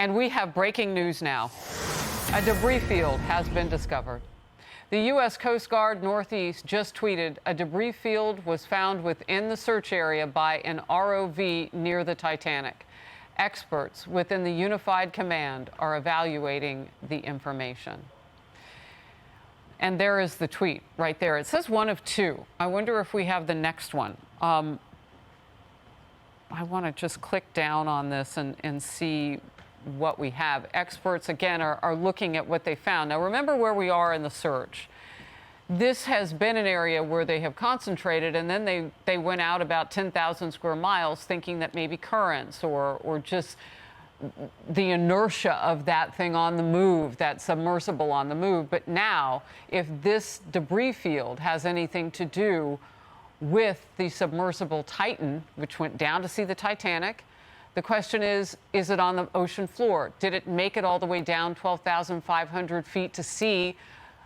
And we have breaking news now. A debris field has been discovered. The U.S. Coast Guard Northeast just tweeted a debris field was found within the search area by an ROV near the Titanic. Experts within the Unified Command are evaluating the information. And there is the tweet right there. It says one of two. I wonder if we have the next one. I want to just click down on this and see what we have. Experts, again, are looking at what they found. Now, remember where we are in the search. This has been an area where they have concentrated, and then they went out about 10,000 square miles thinking that maybe currents or just the inertia of that thing on the move, that submersible on the move. But now, if this debris field has anything to do with the submersible Titan, which went down to see the Titanic, the question is it on the ocean floor? Did it make it all the way down 12,500 feet to see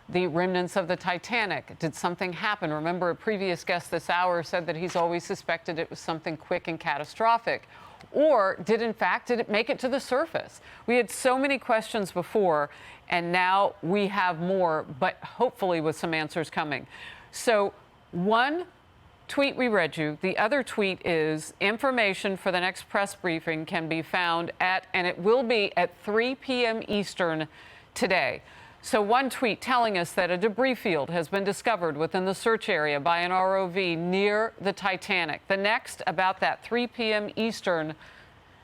the remnants of the Titanic? Did something happen? Remember, a previous guest this hour said that he's always suspected it was something quick and catastrophic. Or did it make it to the surface? We had so many questions before, and now we have more, but hopefully with some answers coming. So one tweet we read you. The other tweet is information for the next press briefing can be found at, and it will be at 3 p.m. Eastern today. So one tweet telling us that a debris field has been discovered within the search area by an ROV near the Titanic. The next about that 3 p.m. Eastern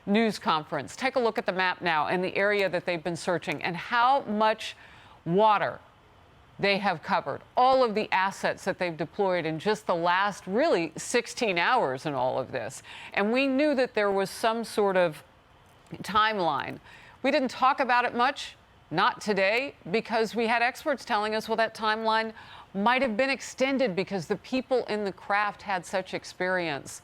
news conference. Take a look at the map now and the area that they've been searching and how much water they have covered, all of the assets that they've deployed in just the last, really, 16 hours in all of this. And we knew that there was some sort of timeline. We didn't talk about it much, not today, because we had experts telling us, well, that timeline might have been extended because the people in the craft had such experience,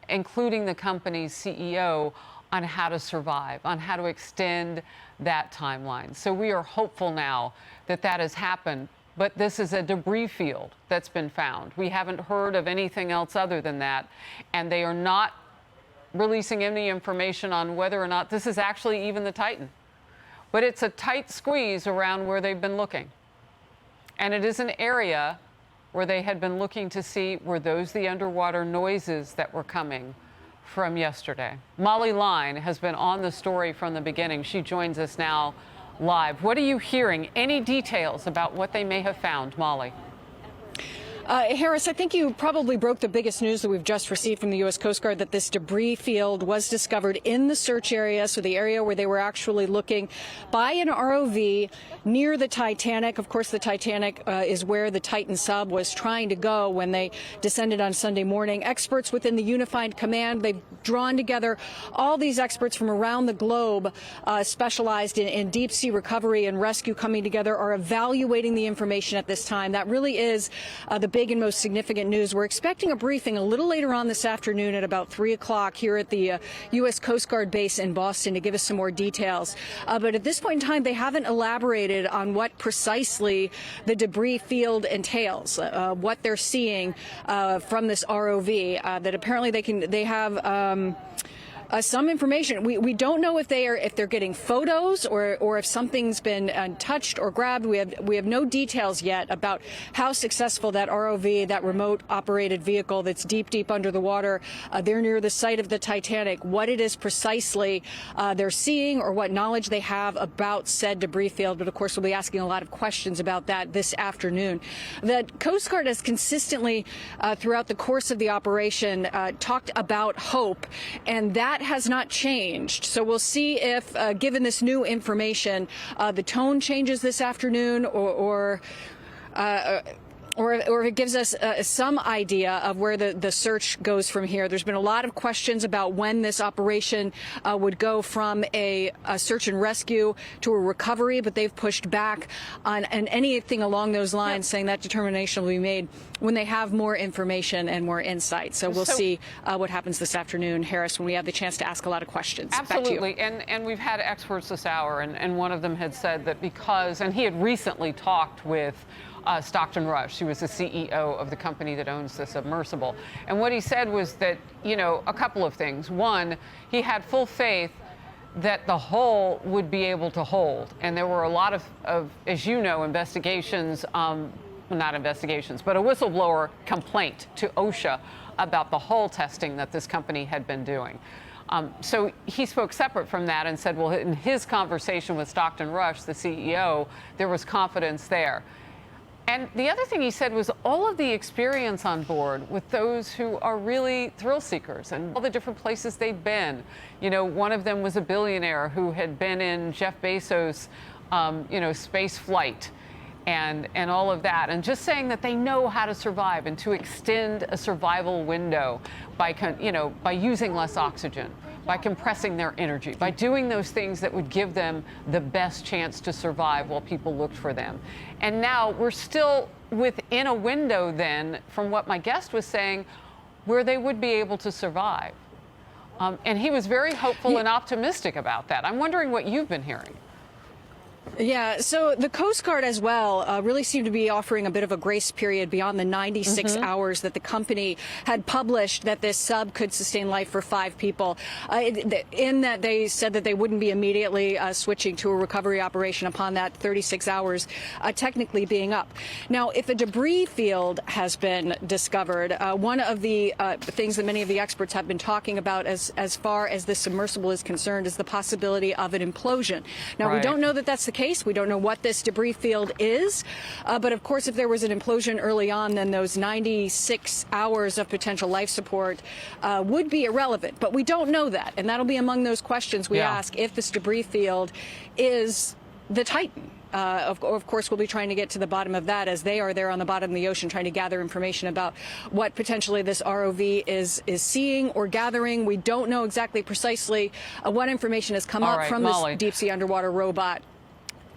including the company's CEO, on how to survive, on how to extend that timeline. So we are hopeful now that that has happened. But this is a debris field that's been found. We haven't heard of anything else other than that. And they are not releasing any information on whether or not this is actually even the Titan. But it's a tight squeeze around where they've been looking. And it is an area where they had been looking to see were those the underwater noises that were coming from yesterday. Molly Line has been on the story from the beginning. She joins us now live. What are you hearing? Any details about what they may have found, Molly? Harris, I think you probably broke the biggest news that we've just received from the U.S. Coast Guard, that this debris field was discovered in the search area, so the area where they were actually looking, by an ROV near the Titanic. Of course, the Titanic is where the Titan sub was trying to go when they descended on Sunday morning. Experts within the Unified Command, they've drawn together all these experts from around the globe, specialized in deep sea recovery and rescue, coming together, are evaluating the information at this time. That really is the big and most significant news. We're expecting a briefing a little later on this afternoon at about 3 o'clock here at the U.S. Coast Guard base in Boston to give us some more details. But at this point in time, they haven't elaborated on what precisely the debris field entails, what they're seeing from this ROV. That apparently they have some information. We don't know if they're getting photos or if something's been touched or grabbed. We have no details yet about how successful that ROV, that remote operated vehicle that's deep under the water, they're near the site of the Titanic, what it is precisely they're seeing or what knowledge they have about said debris field. But of course, we'll be asking a lot of questions about that this afternoon. The Coast Guard has consistently throughout the course of the operation talked about hope, and that has not changed. So we'll see if, given this new information, the tone changes this afternoon, or if it gives us some idea of where the search goes from here. There's been a lot of questions about when this operation would go from a search and rescue to a recovery, but they've pushed back on anything along those lines, saying that determination will be made when they have more information and more insight. So we'll see what happens this afternoon, Harris, when we have the chance to ask a lot of questions. Absolutely. And we've had experts this hour, and one of them had said that because, and he had recently talked with Stockton Rush, who was the CEO of the company that owns the submersible. And what he said was that, you know, a couple of things. One, he had full faith that the hull would be able to hold. And there were a lot of as you know, investigations, not investigations, but a whistleblower complaint to OSHA about the hull testing that this company had been doing. So he spoke separate from that and said, well, in his conversation with Stockton Rush, the CEO, there was confidence there. And the other thing he said was all of the experience on board with those who are really thrill seekers and all the different places they've been. You know, one of them was a billionaire who had been in Jeff Bezos' space flight and all of that. And just saying that they know how to survive and to extend a survival window by using less oxygen, by compressing their energy, by doing those things that would give them the best chance to survive while people looked for them. And now we're still within a window then, from what my guest was saying, where they would be able to survive. And he was very hopeful and optimistic about that. I'm wondering what you've been hearing. Yeah, so the Coast Guard as well really seemed to be offering a bit of a grace period beyond the 96 hours that the company had published that this sub could sustain life for 5 people. In that they said that they wouldn't be immediately switching to a recovery operation upon that 36 hours technically being up. Now, if a debris field has been discovered, one of the things that many of the experts have been talking about as far as this submersible is concerned is the possibility of an implosion. Now, we don't know that that's the case. We don't know what this debris field is, but of course, if there was an implosion early on, then those 96 hours of potential life support would be irrelevant. But we don't know that, and that'll be among those questions we ask if this debris field is the Titan. Of course, we'll be trying to get to the bottom of that as they are there on the bottom of the ocean trying to gather information about what potentially this ROV is seeing or gathering. We don't know exactly precisely what information has come up from Molly, this deep-sea underwater robot.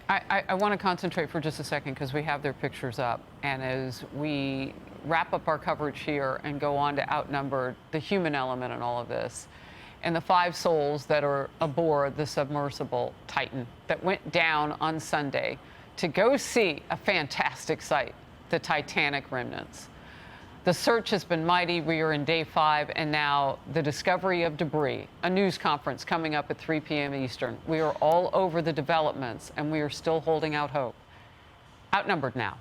I want to concentrate for just a second because we have their pictures up. And as we wrap up our coverage here and go on to Outnumbered, the human element in all of this, and the 5 souls that are aboard the submersible Titan that went down on Sunday to go see a fantastic sight, the Titanic remnants. The search has been mighty. We are in day 5, and now the discovery of debris, a news conference coming up at 3 p.m. Eastern. We are all over the developments, and we are still holding out hope. Outnumbered now.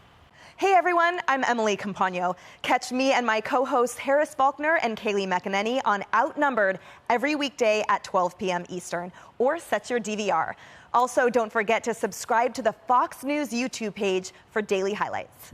Hey everyone, I'm Emily Campagno. Catch me and my co-hosts Harris Faulkner and Kaylee McEnany on Outnumbered every weekday at 12 p.m. Eastern, or set your DVR. Also, don't forget to subscribe to the Fox News YouTube page for daily highlights.